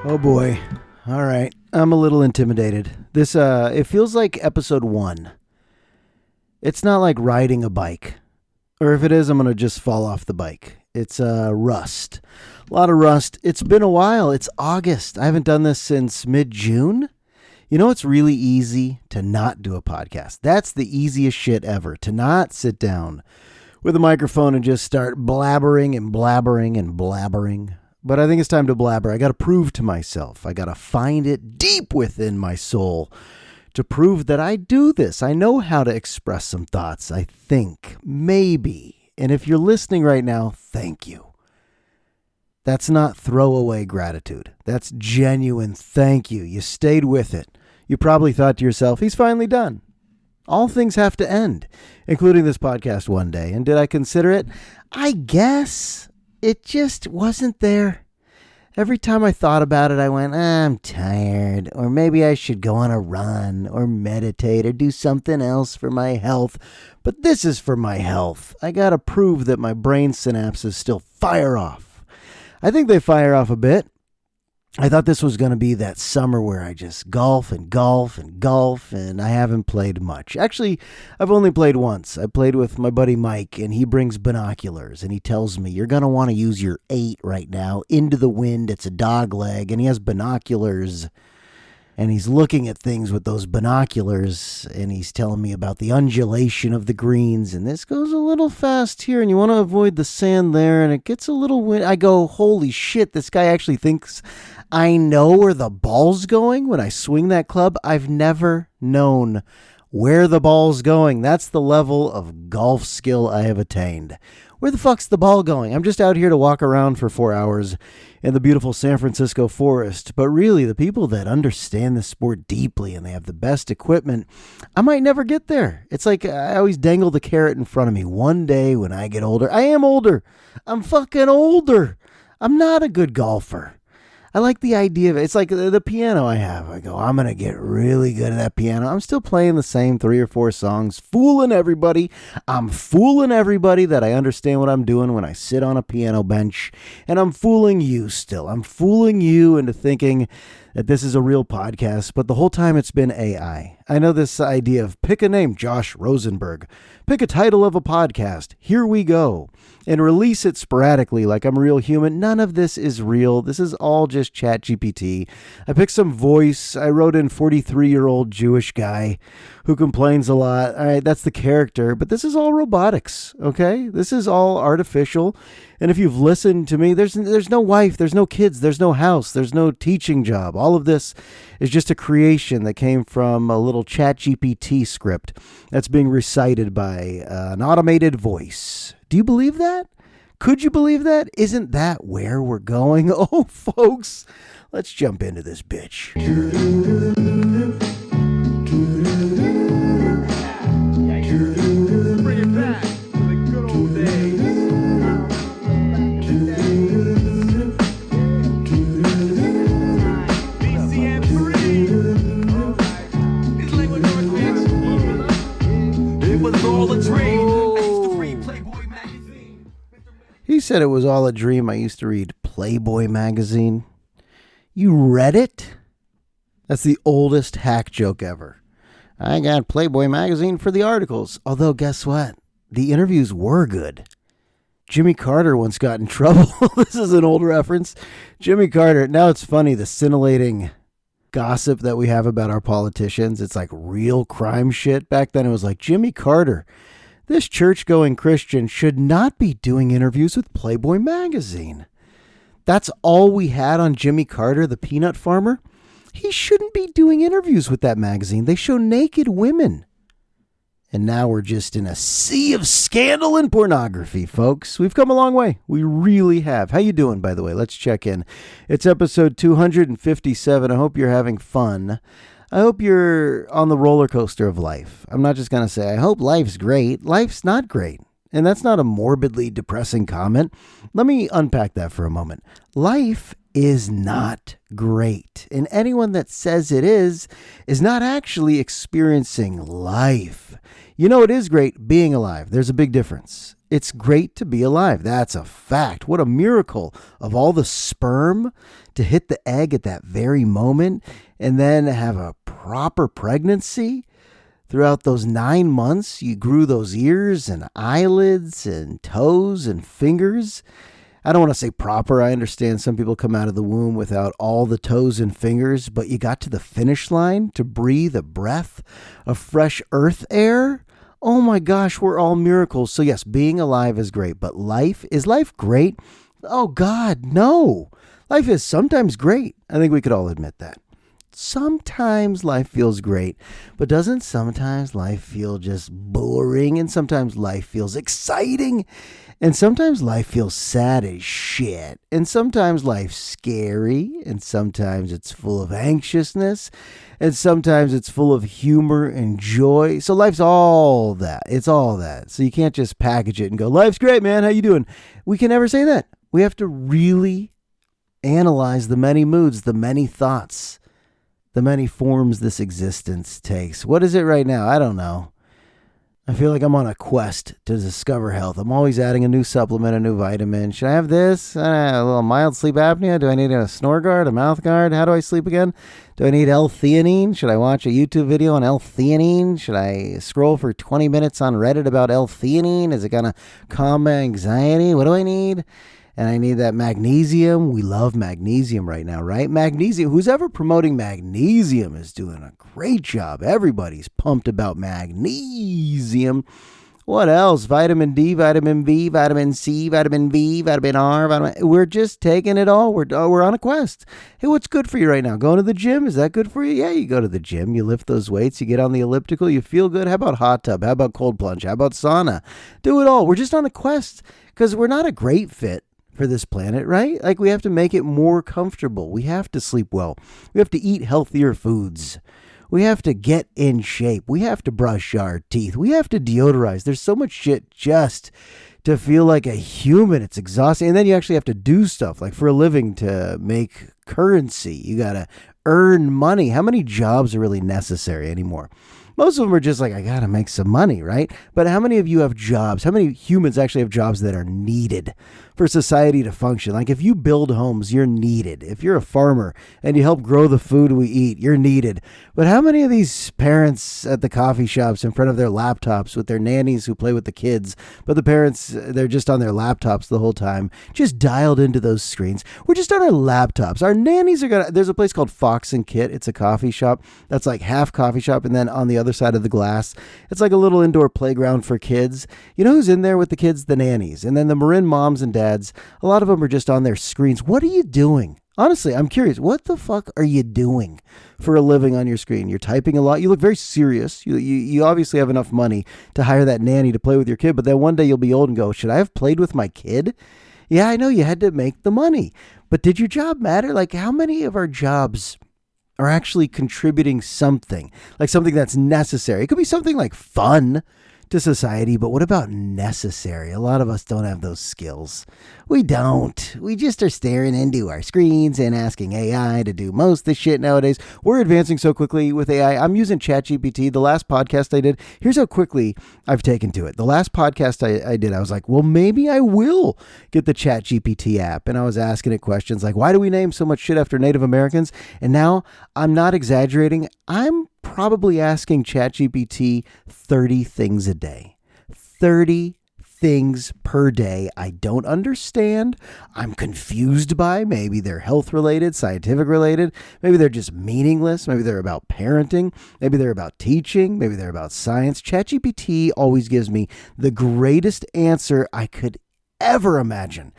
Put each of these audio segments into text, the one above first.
Oh boy. All right. I'm a little intimidated. This, it feels like episode 1. It's not like riding a bike. Or if it is, I'm going to just fall off the bike. It's, rust. A lot of rust. It's been a while. It's August. I haven't done this since mid-June. You know, it's really easy to not do a podcast. That's the easiest shit ever. To not sit down with a microphone and just start blabbering and blabbering and blabbering. But I think it's time to blabber. I got to prove to myself. I got to find it deep within my soul to prove that I do this. I know how to express some thoughts, I think. Maybe. And if you're listening right now, thank you. That's not throwaway gratitude. That's genuine thank you. You stayed with it. You probably thought to yourself, he's finally done. All things have to end, including this podcast one day. And did I consider it? I guess. It just wasn't there. Every time I thought about it, I went, I'm tired. Or maybe I should go on a run or meditate or do something else for my health. But this is for my health. I got to prove that my brain synapses still fire off. I think they fire off a bit. I thought this was going to be that summer where I just golf and golf and golf, and I haven't played much. Actually, I've only played once. I played with my buddy Mike, and he brings binoculars, and he tells me, you're going to want to use your 8 right now into the wind. It's a dog leg, and he has binoculars, and he's looking at things with those binoculars, and he's telling me about the undulation of the greens, and this goes a little fast here, and you want to avoid the sand there, and it gets a little wind. I go, holy shit, this guy actually thinks I know where the ball's going when I swing that club. I've never known where the ball's going. That's the level of golf skill I have attained. Where the fuck's the ball going? I'm just out here to walk around for 4 hours in the beautiful San Francisco forest. But really, the people that understand the sport deeply and they have the best equipment, I might never get there. It's like I always dangle the carrot in front of me. One day when I get older, I am older. I'm fucking older. I'm not a good golfer. I like the idea of it. It's like the piano I have. I go, I'm going to get really good at that piano. I'm still playing the same 3 or 4 songs, fooling everybody. I'm fooling everybody that I understand what I'm doing when I sit on a piano bench. And I'm fooling you still. I'm fooling you into thinking that this is a real podcast, but the whole time it's been AI. I know this idea of pick a name, Josh Rosenberg. Pick a title of a podcast. Here we go. And release it sporadically like I'm a real human. None of this is real. This is all just ChatGPT. I picked some voice. I wrote in 43-year-old Jewish guy who complains a lot. All right, that's the character. But this is all robotics, okay? This is all artificial. And if you've listened to me, there's no wife, there's no kids, there's no house, there's no teaching job. All of this is just a creation that came from a little ChatGPT script that's being recited by an automated voice. Do you believe that? Could you believe that? Isn't that where we're going? Oh, folks, let's jump into this bitch. Bring it back to the good old days. It was all a dream. He said it was all a dream. I used to read Playboy magazine. You read it? That's the oldest hack joke ever. I got Playboy magazine for the articles. Although, guess what? The interviews were good. Jimmy Carter once got in trouble. This is an old reference. Jimmy Carter. Now it's funny, the scintillating gossip that we have about our politicians. It's like real crime shit. Back then it was like, Jimmy Carter, this church-going Christian, should not be doing interviews with Playboy magazine. That's all we had on Jimmy Carter, the peanut farmer. He shouldn't be doing interviews with that magazine. They show naked women. And now we're just in a sea of scandal and pornography, folks. We've come a long way. We really have. How you doing, by the way? Let's check in. It's episode 257. I hope you're having fun. I hope you're on the roller coaster of life. I'm not just going to say, I hope life's great. Life's not great. And that's not a morbidly depressing comment. Let me unpack that for a moment. Life is not great. And anyone that says it is not actually experiencing life. You know, it is great being alive. There's a big difference. It's great to be alive. That's a fact. What a miracle of all the sperm to hit the egg at that very moment and then have a proper pregnancy. Throughout those 9 months, you grew those ears and eyelids and toes and fingers. I don't want to say proper. I understand some people come out of the womb without all the toes and fingers, but you got to the finish line to breathe a breath of fresh earth air. Oh my gosh, we're all miracles. So yes, being alive is great, but is life great? Oh God, no. Life is sometimes great. I think we could all admit that. Sometimes life feels great, but doesn't sometimes life feel just boring? And sometimes life feels exciting, and sometimes life feels sad as shit, and sometimes life's scary, and sometimes it's full of anxiousness, and sometimes it's full of humor and joy. So life's all that. It's all that. So you can't just package it and go, life's great, man. How you doing? We can never say that. We have to really analyze the many moods, the many thoughts, the many forms this existence takes. What is it right now? I don't know. I feel like I'm on a quest to discover health. I'm always adding a new supplement, a new vitamin. Should I have this? A little mild sleep apnea? Do I need a snore guard, a mouth guard? How do I sleep again? Do I need L-theanine? Should I watch a YouTube video on L-theanine? Should I scroll for 20 minutes on Reddit about L-theanine? Is it going to calm my anxiety? What do I need? And I need that magnesium. We love magnesium right now, right? Magnesium. Who's ever promoting magnesium is doing a great job. Everybody's pumped about magnesium. What else? Vitamin D, vitamin B, vitamin C, vitamin V, vitamin R. We're just taking it all. We're on a quest. Hey, what's good for you right now? Going to the gym? Is that good for you? Yeah, you go to the gym. You lift those weights. You get on the elliptical. You feel good. How about hot tub? How about cold plunge? How about sauna? Do it all. We're just on a quest because we're not a great fit for this planet, right? Like we have to make it more comfortable. We have to sleep well. We have to eat healthier foods. We have to get in shape. We have to brush our teeth. We have to deodorize. There's so much shit just to feel like a human. It's exhausting. And then you actually have to do stuff like for a living to make currency. You got to earn money. How many jobs are really necessary anymore? Most of them are just like, I got to make some money, right? But how many of you have jobs? How many humans actually have jobs that are needed for society to function? Like if you build homes, you're needed. If you're a farmer and you help grow the food we eat, you're needed. But how many of these parents at the coffee shops in front of their laptops with their nannies who play with the kids, but the parents, they're just on their laptops the whole time, just dialed into those screens. We're just on our laptops. Our nannies are there's a place called Fox and Kit. It's a coffee shop that's like half coffee shop, and then on the other side of the glass, it's like a little indoor playground for kids. You know who's in there with the kids? The nannies. And then the Marin moms and dads, a lot of them are just on their screens. What are you doing? Honestly, I'm curious. What the fuck are you doing for a living on your screen? You're typing a lot. You look very serious. You obviously have enough money to hire that nanny to play with your kid, but then one day you'll be old and go, should I have played with my kid? Yeah, I know you had to make the money, but did your job matter? Like how many of our jobs are actually contributing something, like something that's necessary? It could be something like fun to society, but what about necessary? A lot of us don't have those skills. We don't. We just are staring into our screens and asking AI to do most of the shit nowadays. We're advancing so quickly with AI. I'm using ChatGPT. The last podcast I did, here's how quickly I've taken to it. The last podcast I did, I was like, well, maybe I will get the ChatGPT app. And I was asking it questions like, why do we name so much shit after Native Americans? And now I'm not exaggerating. I'm probably asking ChatGPT 30 things a day. 30 things per day I don't understand, I'm confused by. Maybe they're health related, scientific related. Maybe they're just meaningless. Maybe they're about parenting. Maybe they're about teaching. Maybe they're about science. ChatGPT always gives me the greatest answer I could ever imagine.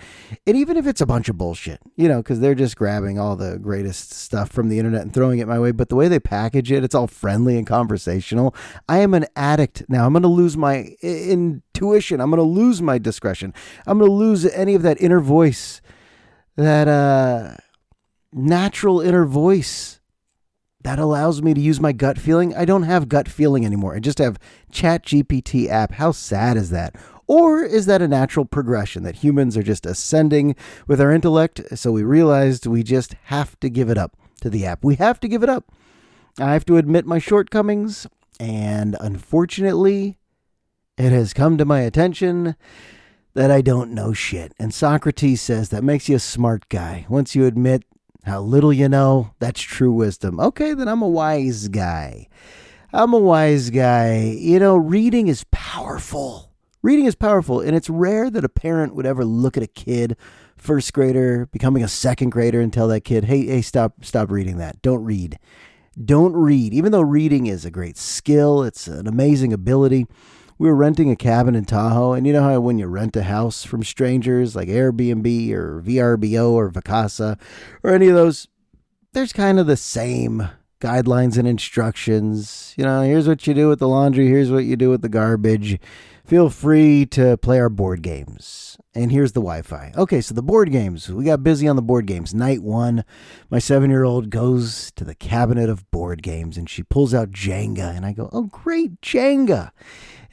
And even if it's a bunch of bullshit, because they're just grabbing all the greatest stuff from the internet and throwing it my way. But the way they package it, it's all friendly and conversational. I am an addict now. I'm going to lose my intuition. I'm going to lose my discretion. I'm going to lose any of that inner voice, that natural inner voice that allows me to use my gut feeling. I don't have gut feeling anymore. I just have ChatGPT app. How sad is that? Or is that a natural progression that humans are just ascending with our intellect? So we realized we just have to give it up to the app. We have to give it up. I have to admit my shortcomings. And unfortunately, it has come to my attention that I don't know shit. And Socrates says that makes you a smart guy. Once you admit how little you know, that's true wisdom. Okay, then I'm a wise guy. I'm a wise guy. You know, reading is powerful. Reading is powerful, and it's rare that a parent would ever look at a kid, first grader, becoming a second grader, and tell that kid, hey, stop reading that. Don't read. Don't read. Even though reading is a great skill, it's an amazing ability. We were renting a cabin in Tahoe, and you know how when you rent a house from strangers like Airbnb or VRBO or Vacasa or any of those, there's kind of the same guidelines and instructions. You know, here's what you do with the laundry, here's what you do with the garbage. Feel free to play our board games. And here's the Wi-Fi. Okay, so the board games. We got busy on the board games. Night one, my 7-year-old goes to the cabinet of board games and she pulls out Jenga. And I go, oh, great, Jenga.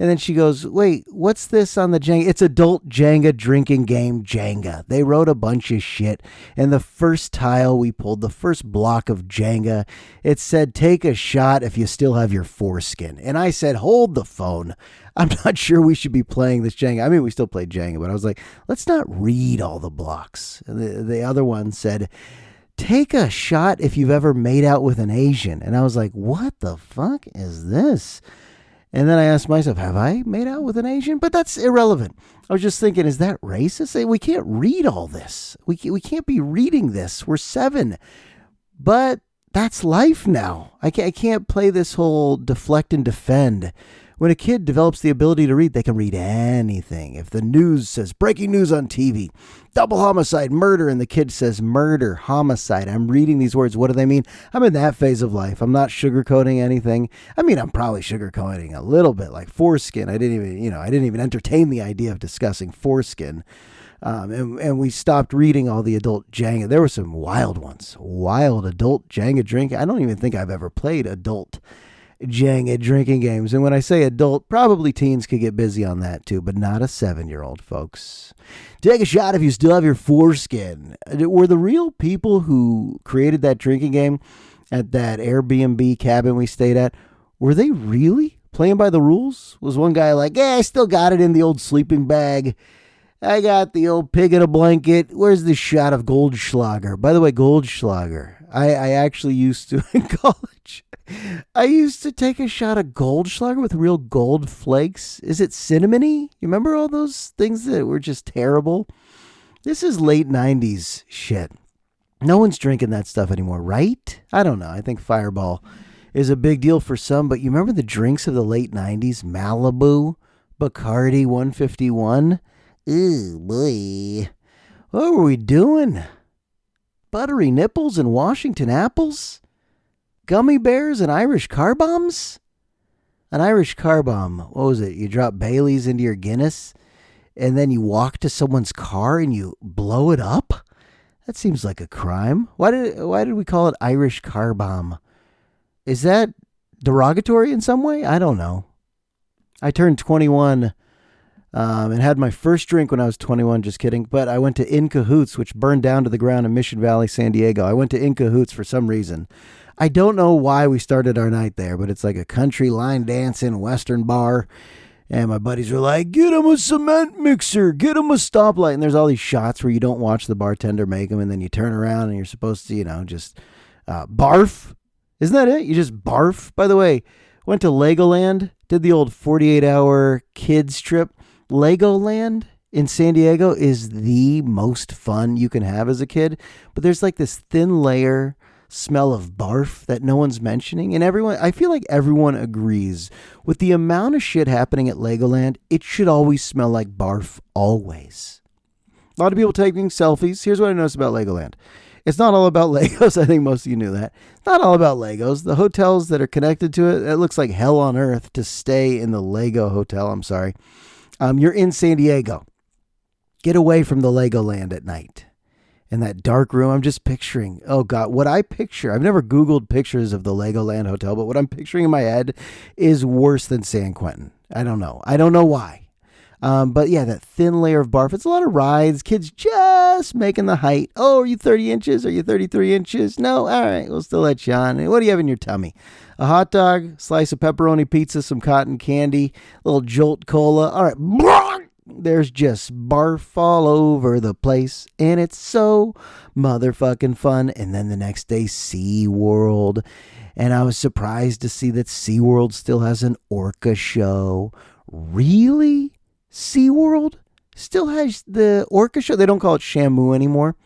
And then she goes, wait, what's this on the Jenga? It's adult Jenga drinking game Jenga. They wrote a bunch of shit. And the first tile we pulled, the first block of Jenga, it said, take a shot if you still have your foreskin. And I said, hold the phone. I'm not sure we should be playing this Jenga. I mean, we still played Jenga, but I was like, let's not read all the blocks. And the other one said, take a shot if you've ever made out with an Asian. And I was like, what the fuck is this? And then I asked myself, have I made out with an Asian? But that's irrelevant. I was just thinking, is that racist? We can't read all this. We can't be reading this. We're 7. But that's life now. I can't play this whole deflect and defend. When a kid develops the ability to read, they can read anything. If the news says breaking news on TV, double homicide, murder, and the kid says murder, homicide, I'm reading these words. What do they mean? I'm in that phase of life. I'm not sugarcoating anything. I mean, I'm probably sugarcoating a little bit, like foreskin. I didn't even entertain the idea of discussing foreskin. And we stopped reading all the adult Jenga. There were some wild ones, wild adult Jenga drinking. I don't even think I've ever played adult Jenga drinking games. And when I say adult, probably teens could get busy on that too, but not a 7-year-old, folks. Take a shot if you still have your foreskin. Were the real people who created that drinking game at that Airbnb cabin we stayed at, were they really playing by the rules? Was one guy like, yeah, I still got it in the old sleeping bag. I got the old pig in a blanket. Where's the shot of Goldschlager? By the way, Goldschlager. I actually used to, in college, I used to take a shot of Goldschlager with real gold flakes. Is it cinnamony? You remember all those things that were just terrible? This is late 90s shit. No one's drinking that stuff anymore, right? I don't know. I think Fireball is a big deal for some, but you remember the drinks of the late 90s? Malibu, Bacardi 151. Ooh, boy. What were we doing? Buttery nipples and Washington apples? Gummy bears and Irish car bombs? An Irish car bomb, what was it? You drop Baileys into your Guinness and then you walk to someone's car and you blow it up? That seems like a crime. Why did we call it Irish car bomb? Is that derogatory in some way? I don't know. I turned 21 and had my first drink when I was 21, just kidding. But I went to In Cahoots, which burned down to the ground in Mission Valley, San Diego. I went to In Cahoots for some reason. I don't know why we started our night there, but it's like a country line dancing Western bar. And my buddies were like, get him a cement mixer, get him a stoplight. And there's all these shots where you don't watch the bartender make them, and then you turn around and you're supposed to, just barf. Isn't that it? You just barf. By the way, went to Legoland, did the old 48-hour kids trip. Legoland in San Diego is the most fun you can have as a kid, but there's like this thin layer smell of barf that no one's mentioning, and I feel like everyone agrees with the amount of shit happening at Legoland. It should always smell like barf, always. A lot of people taking selfies. Here's what I noticed about Legoland. It's not all about Legos. I think most of you knew that. It's not all about Legos. The hotels that are connected to it looks like hell on earth to stay in the Lego hotel. I'm sorry. You're in San Diego. Get away from the Legoland at night. In that dark room, I'm just picturing, oh God, what I picture, I've never Googled pictures of the Legoland Hotel, but what I'm picturing in my head is worse than San Quentin. I don't know. I don't know why. But yeah, that thin layer of barf. It's a lot of rides. Kids just making the height. Oh, are you 30 inches? Are you 33 inches? No? All right, we'll still let you on. What do you have in your tummy? A hot dog, slice of pepperoni pizza, some cotton candy, a little Jolt Cola. All right. There's just barf all over the place, and it's so motherfucking fun. And then the next day, SeaWorld. And I was surprised to see that SeaWorld still has an orca show. Really? SeaWorld still has the orca show? They don't call it Shamu anymore,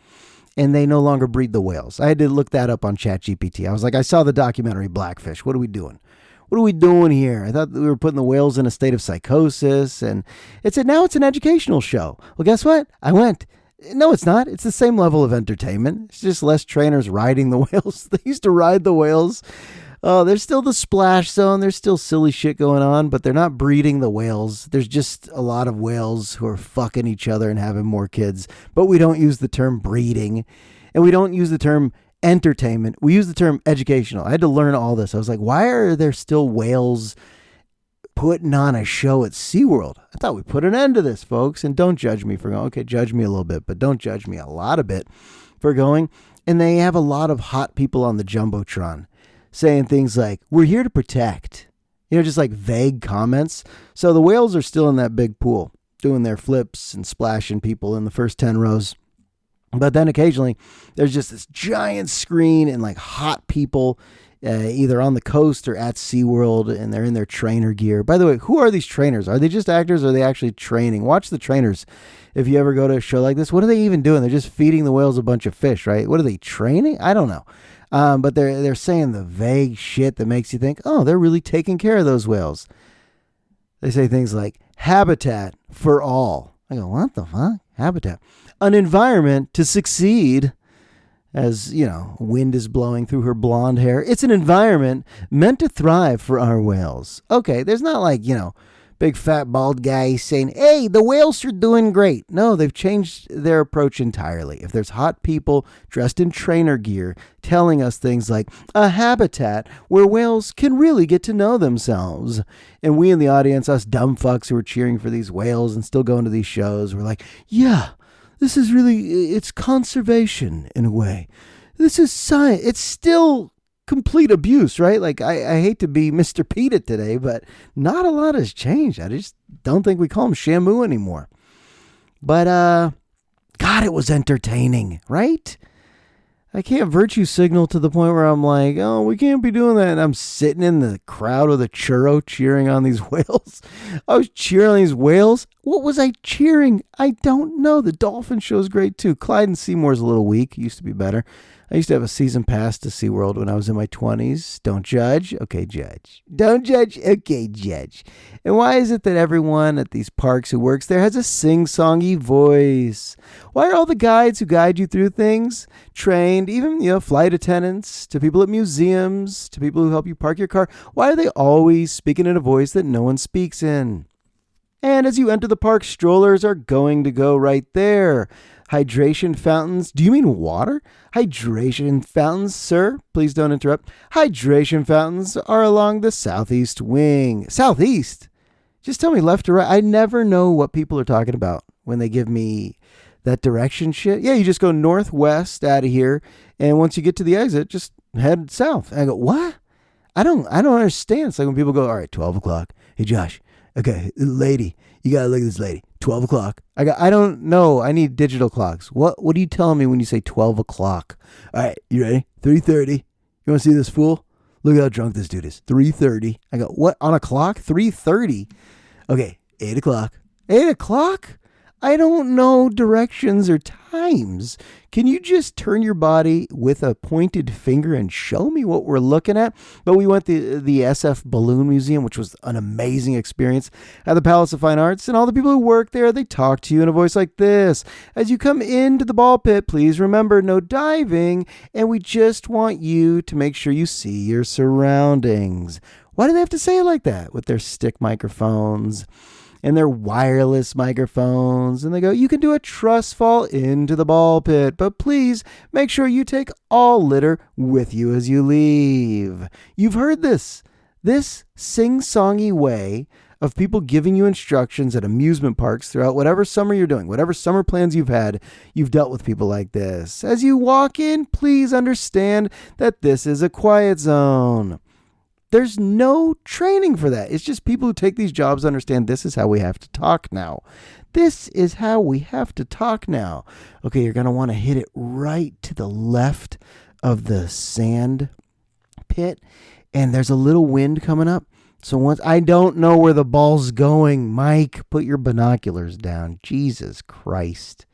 and they no longer breed the whales. I had to look that up on ChatGPT. I was like, I saw the documentary Blackfish. What are we doing? What are we doing here? I thought we were putting the whales in a state of psychosis, and now it's an educational show. Well, guess what? I went. No, it's not. It's the same level of entertainment. It's just less trainers riding the whales. They used to ride the whales. Oh, there's still the splash zone. There's still silly shit going on, but they're not breeding the whales. There's just a lot of whales who are fucking each other and having more kids. But we don't use the term breeding, and we don't use the term entertainment. We use the term educational. I had to learn all this. I was like, why are there still whales putting on a show at SeaWorld? I thought we put an end to this, folks. And don't judge me for going. Okay, judge me a little bit, but don't judge me a lot of bit for going. And they have a lot of hot people on the Jumbotron saying things like, we're here to protect. Just like vague comments. So the whales are still in that big pool doing their flips and splashing people in the first 10 rows. But then occasionally there's just this giant screen and like hot people either on the coast or at SeaWorld, and they're in their trainer gear. By the way, who are these trainers? Are they just actors or are they actually training? Watch the trainers. If you ever go to a show like this, what are they even doing? They're just feeding the whales a bunch of fish, right? What are they training? I don't know. But they're saying the vague shit that makes you think, oh, they're really taking care of those whales. They say things like habitat for all. I go, what the fuck? Habitat. An environment to succeed. As, wind is blowing through her blonde hair. It's an environment meant to thrive for our whales. Okay, there's not like, big fat bald guy saying, hey, the whales are doing great. No, they've changed their approach entirely. If there's hot people dressed in trainer gear telling us things like a habitat where whales can really get to know themselves, and we in the audience, us dumb fucks who are cheering for these whales and still going to these shows, we're like, yeah, this is really, it's conservation in a way. This is science. It's still complete abuse, right? Like, I hate to be Mr. PETA today, but not a lot has changed. I just don't think we call him Shamu anymore. But, God, it was entertaining, right? I can't virtue signal to the point where I'm like, oh, we can't be doing that. And I'm sitting in the crowd with a churro cheering on these whales. I was cheering on these whales. What was I cheering? I don't know. The dolphin show is great too. Clyde and Seymour's a little weak. Used to be better. I used to have a season pass to SeaWorld when I was in my 20s. Don't judge. Okay, judge. Don't judge. Okay, judge. And why is it that everyone at these parks who works there has a sing-songy voice? Why are all the guides who guide you through things trained, even, flight attendants, to people at museums, to people who help you park your car? Why are they always speaking in a voice that no one speaks in? And as you enter the park, strollers are going to go right there. Hydration fountains. Do you mean water? Hydration fountains, sir. Please don't interrupt. Hydration fountains are along the southeast wing. Southeast? Just tell me left or right. I never know what people are talking about when they give me that direction shit. Yeah, you just go northwest out of here, and once you get to the exit, just head south. And I go, what? I don't understand. It's like when people go, all right, 12 o'clock. Hey, Josh. Okay, lady, you gotta look at this lady. 12 o'clock. I don't know. I need digital clocks. What are you telling me when you say 12 o'clock? All right, you ready? 3:30. You want to see this fool? Look how drunk this dude is. 3:30. I go, what? On a clock? 3:30. Okay, 8 o'clock. 8 o'clock? I don't know directions or times. Can you just turn your body with a pointed finger and show me what we're looking at? But we went to the SF Balloon Museum, which was an amazing experience at the Palace of Fine Arts. And all the people who work there, they talk to you in a voice like this. As you come into the ball pit, please remember no diving. And we just want you to make sure you see your surroundings. Why do they have to say it like that with their stick microphones and their wireless microphones? And they go, you can do a trust fall into the ball pit, but please make sure you take all litter with you as you leave. You've heard this sing-songy way of people giving you instructions at amusement parks throughout whatever summer you're doing, whatever summer plans you've had. You've dealt with people like this. As you walk in, please understand that this is a quiet zone. There's no training for that. It's just people who take these jobs understand this is how we have to talk now. This is how we have to talk now. Okay, you're going to want to hit it right to the left of the sand pit, and there's a little wind coming up. So once I don't know where the ball's going, Mike, put your binoculars down. Jesus Christ.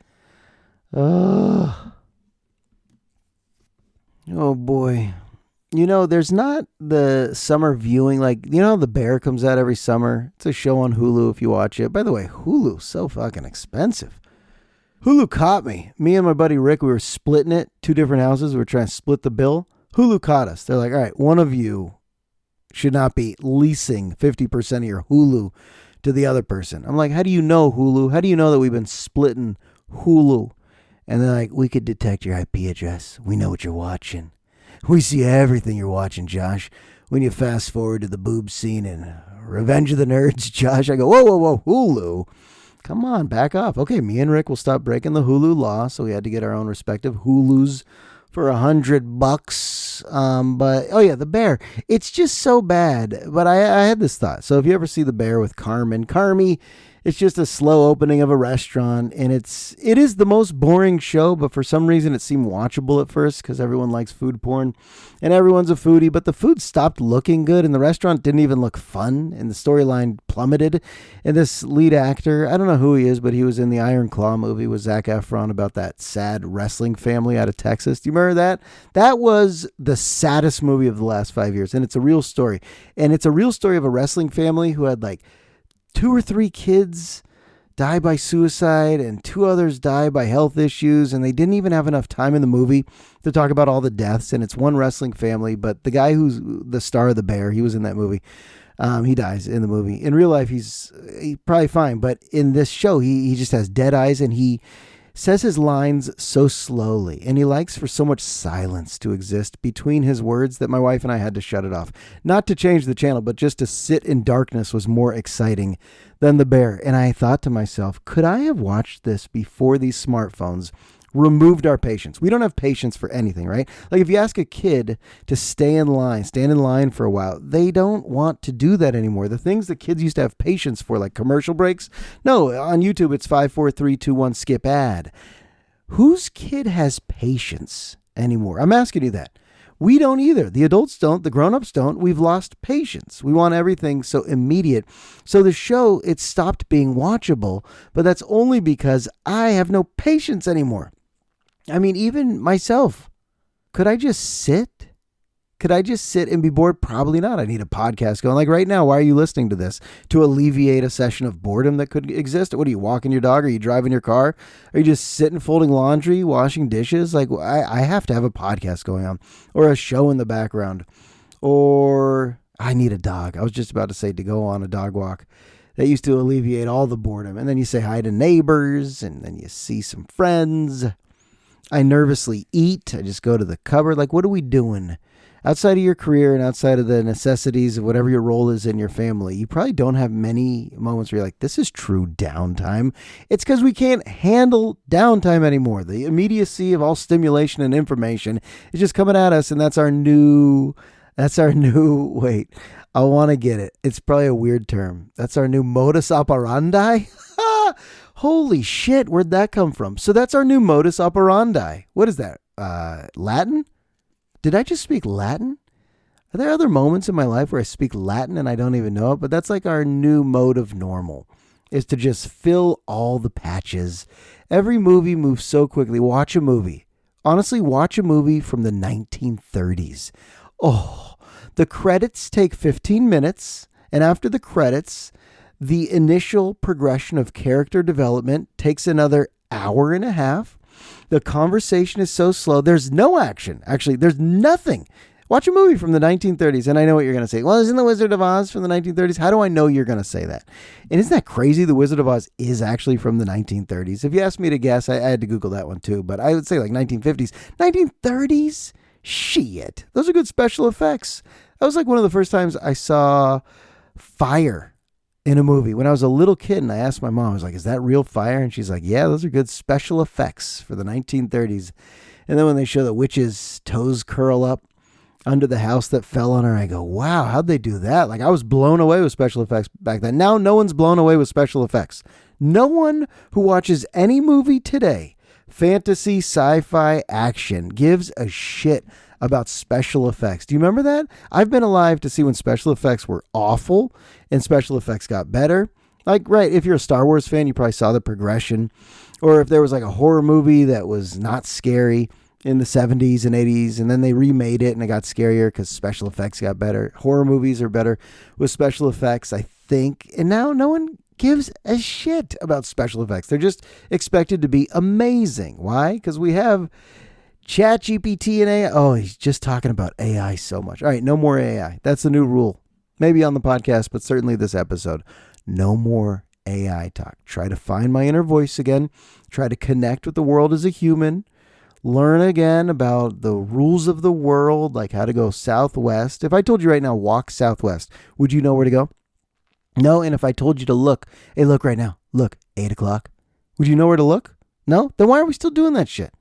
Oh boy. You know, there's not the summer viewing, like, you know, The Bear comes out every summer. It's a show on Hulu if you watch it. By the way, Hulu's so fucking expensive. Hulu caught me. Me and my buddy Rick, we were splitting it. 2 different houses. We were trying to split the bill. Hulu caught us. They're like, all right, one of you should not be leasing 50% of your Hulu to the other person. I'm like, how do you know Hulu? How do you know that we've been splitting Hulu? And they're like, we could detect your IP address. We know what you're watching. We see everything you're watching, Josh. When you fast forward to the boob scene in Revenge of the Nerds, Josh, I go, whoa, Hulu. Come on, back off. Okay, me and Rick will stop breaking the Hulu law, so we had to get our own respective Hulus for $100. But, oh yeah, The Bear. It's just so bad. But I had this thought. So if you ever see The Bear with Carmy, it's just a slow opening of a restaurant, and it is the most boring show, but for some reason it seemed watchable at first because everyone likes food porn, and everyone's a foodie, but the food stopped looking good, and the restaurant didn't even look fun, and the storyline plummeted, and this lead actor, I don't know who he is, but he was in the Iron Claw movie with Zac Efron about that sad wrestling family out of Texas. Do you remember that? That was the saddest movie of the last 5 years, and it's a real story, and it's a real story of a wrestling family who had like 2 or 3 kids die by suicide and 2 others die by health issues, and they didn't even have enough time in the movie to talk about all the deaths, and it's one wrestling family, but the guy who's the star of The Bear, he was in that movie. He dies in the movie. In real life, he's probably fine, but in this show, he just has dead eyes, and he says his lines so slowly, and he likes for so much silence to exist between his words that my wife and I had to shut it off. Not to change the channel, but just to sit in darkness was more exciting than The Bear. And I thought to myself, could I have watched this before these smartphones removed our patience? We don't have patience for anything, right? Like if you ask a kid to stand in line for a while, they don't want to do that anymore. The things that kids used to have patience for, like commercial breaks, no, on YouTube it's 5, 4, 3, 2, 1, skip ad. Whose kid has patience anymore? I'm asking you that. We don't either. The adults don't. The grown-ups don't. We've lost patience. We want everything so immediate. So the show, it stopped being watchable, but that's only because I have no patience anymore. I mean, even myself, could I just sit? Could I just sit and be bored? Probably not. I need a podcast going. Like right now, why are you listening to this? To alleviate a session of boredom that could exist? What are you, walking your dog? Are you driving your car? Are you just sitting folding laundry, washing dishes? Like I have to have a podcast going on or a show in the background. Or I need a dog. I was just about to say to go on a dog walk. That used to alleviate all the boredom. And then you say hi to neighbors and then you see some friends. I nervously eat. I just go to the cupboard. Like, what are we doing? Outside of your career and outside of the necessities of whatever your role is in your family, you probably don't have many moments where you're like, this is true downtime. It's because we can't handle downtime anymore. The immediacy of all stimulation and information is just coming at us, and that's our new, wait, I want to get it. It's probably a weird term. That's our new modus operandi. Holy shit, where'd that come from? So that's our new modus operandi. What is that? Latin? Did I just speak Latin? Are there other moments in my life where I speak Latin and I don't even know it? But that's like our new mode of normal, is to just fill all the patches. Every movie moves so quickly. Watch a movie. Honestly, watch a movie from the 1930s. Oh, the credits take 15 minutes, and after the credits, the initial progression of character development takes another hour and a half. The conversation is so slow. There's no action. Actually, there's nothing. Watch a movie from the 1930s, and I know what you're going to say. Well, isn't The Wizard of Oz from the 1930s? How do I know you're going to say that? And isn't that crazy? The Wizard of Oz is actually from the 1930s. If you asked me to guess, I had to Google that one too, but I would say like 1950s. 1930s? Shit. Those are good special effects. That was like one of the first times I saw fire in a movie. When I was a little kid and I asked my mom, I was like, is that real fire? And she's like, yeah, those are good special effects for the 1930s. And then when they show the witch's toes curl up under the house that fell on her, I go, wow, how'd they do that? Like, I was blown away with special effects back then. Now no one's blown away with special effects. No one who watches any movie today, fantasy, sci-fi, action, gives a shit about special effects. Do you remember that? I've been alive to see when special effects were awful and special effects got better. Like, right, if you're a Star Wars fan, you probably saw the progression. Or if there was like a horror movie that was not scary in the 70s and 80s, and then they remade it and it got scarier because special effects got better. Horror movies are better with special effects, I think. And now no one gives a shit about special effects. They're just expected to be amazing. Why? Because we have ChatGPT and AI. Oh, he's just talking about AI so much. All right, no more AI. That's the new rule. Maybe on the podcast, but certainly this episode. No more AI talk. Try to find my inner voice again. Try to connect with the world as a human. Learn again about the rules of the world, like how to go southwest. If I told you right now, walk southwest, would you know where to go? No. And if I told you to look, hey, look right now, look, 8 o'clock, would you know where to look? No? Then why are we still doing that shit?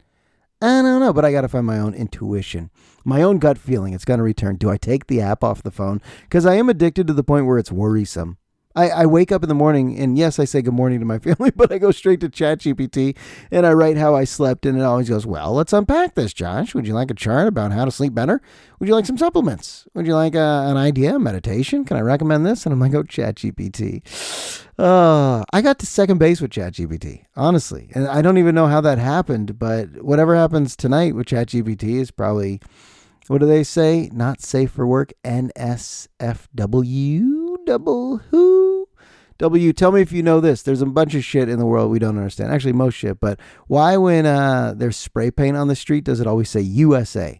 I don't know, but I got to find my own intuition, my own gut feeling. It's going to return. Do I take the app off the phone? Because I am addicted to the point where it's worrisome. I wake up in the morning and yes, I say good morning to my family, but I go straight to ChatGPT and I write how I slept and it always goes, well, let's unpack this, Josh. Would you like a chart about how to sleep better? Would you like some supplements? Would you like an idea, meditation? Can I recommend this? And I'm like, oh, ChatGPT. I got to second base with ChatGPT, honestly. And I don't even know how that happened, but whatever happens tonight with ChatGPT is probably, what do they say? Not safe for work. NSFW. Double who? W, tell me if you know this. There's a bunch of shit in the world we don't understand. Actually, most shit. But why when there's spray paint on the street, does it always say USA?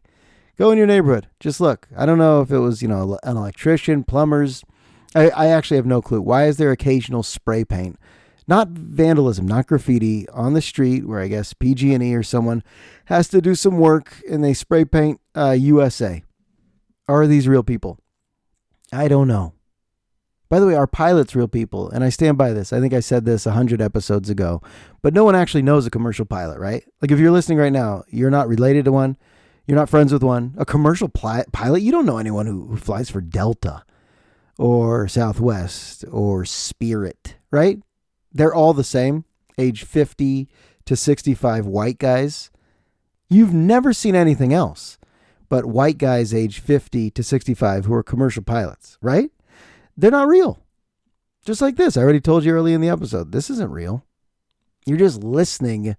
Go in your neighborhood. Just look. I don't know if it was, an electrician, plumbers. I actually have no clue. Why is there occasional spray paint? Not vandalism, not graffiti on the street where I guess PG&E or someone has to do some work and they spray paint USA. Are these real people? I don't know. By the way, our pilots real people, and I stand by this. I think I said this 100 episodes ago, but no one actually knows a commercial pilot, right? Like if you're listening right now, you're not related to one, you're not friends with one. A commercial pilot, you don't know anyone who flies for Delta or Southwest or Spirit, right? They're all the same, age 50 to 65 white guys. You've never seen anything else but white guys age 50 to 65 who are commercial pilots, right? They're not real. Just like this. I already told you early in the episode. This isn't real. You're just listening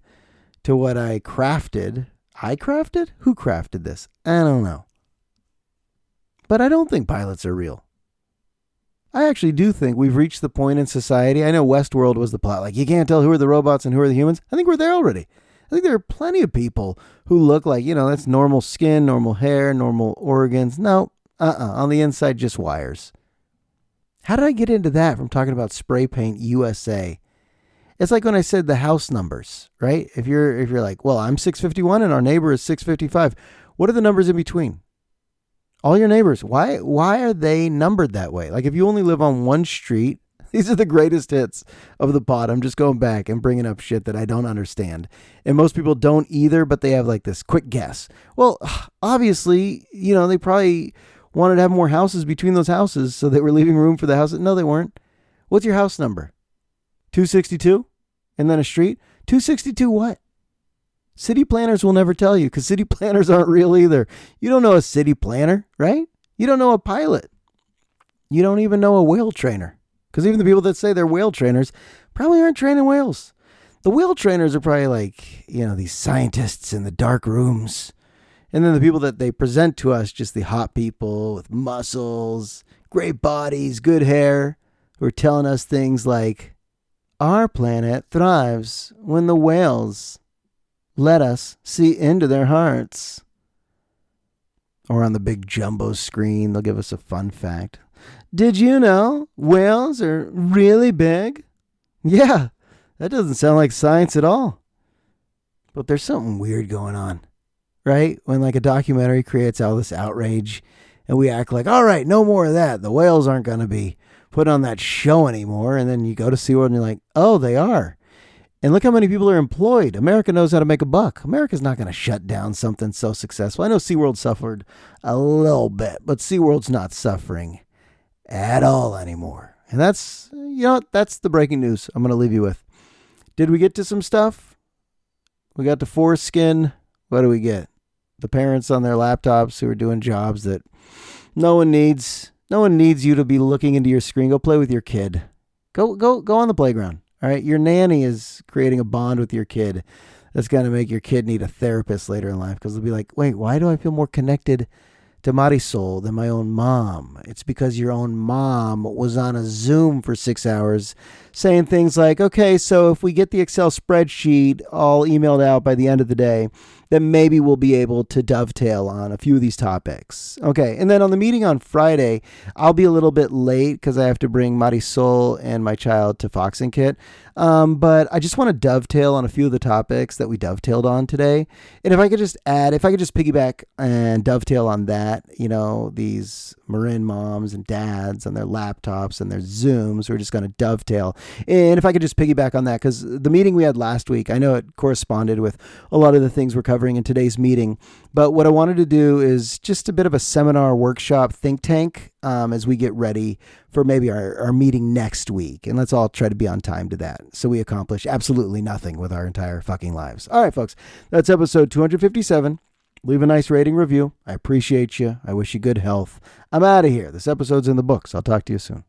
to what I crafted. I crafted? Who crafted this? I don't know. But I don't think pilots are real. I actually do think we've reached the point in society. I know Westworld was the plot. Like, you can't tell who are the robots and who are the humans. I think we're there already. I think there are plenty of people who look like, that's normal skin, normal hair, normal organs. No, on the inside, just wires. How did I get into that from talking about spray paint USA? It's like when I said the house numbers, right? If you're like, well, I'm 651 and our neighbor is 655. What are the numbers in between? All your neighbors. Why are they numbered that way? Like if you only live on one street, these are the greatest hits of the pod. I'm just going back and bringing up shit that I don't understand. And most people don't either, but they have like this quick guess. Well, obviously, they probably wanted to have more houses between those houses, so they were leaving room for the houses. No, they weren't. What's your house number? 262? And then a street? 262 what? City planners will never tell you because city planners aren't real either. You don't know a city planner, right? You don't know a pilot. You don't even know a whale trainer because even the people that say they're whale trainers probably aren't training whales. The whale trainers are probably like, these scientists in the dark rooms. And then the people that they present to us, just the hot people with muscles, great bodies, good hair, who are telling us things like, our planet thrives when the whales let us see into their hearts. Or on the big jumbo screen, they'll give us a fun fact. Did you know whales are really big? Yeah, that doesn't sound like science at all. But there's something weird going on. Right? When like a documentary creates all this outrage and we act like, all right, no more of that. The whales aren't going to be putting on that show anymore. And then you go to SeaWorld and you're like, oh, they are. And look how many people are employed. America knows how to make a buck. America's not going to shut down something so successful. I know SeaWorld suffered a little bit, but SeaWorld's not suffering at all anymore. And that's the breaking news I'm going to leave you with. Did we get to some stuff? We got to foreskin. What do we get? The parents on their laptops who are doing jobs that no one needs. No one needs you to be looking into your screen. Go play with your kid. Go on the playground. All right. Your nanny is creating a bond with your kid that's going to make your kid need a therapist later in life, because they'll be like, wait, why do I feel more connected to Marisol than my own mom? It's because your own mom was on a Zoom for 6 hours saying things like, okay, so if we get the Excel spreadsheet all emailed out by the end of the day, then maybe we'll be able to dovetail on a few of these topics. Okay, and then on the meeting on Friday, I'll be a little bit late because I have to bring Marisol and my child to Fox and Kit. But I just want to dovetail on a few of the topics that we dovetailed on today. And if I could just piggyback and dovetail on that, these Marin moms and dads and their laptops and their Zooms, we're just going to dovetail. And if I could just piggyback on that, because the meeting we had last week, I know it corresponded with a lot of the things we're covering in today's meeting. But what I wanted to do is just a bit of a seminar, workshop, think tank as we get ready for maybe our meeting next week. And let's all try to be on time to that, so we accomplish absolutely nothing with our entire fucking lives. All right, folks, that's episode 257. Leave a nice rating review. I appreciate you. I wish you good health. I'm out of here. This episode's in the books. I'll talk to you soon.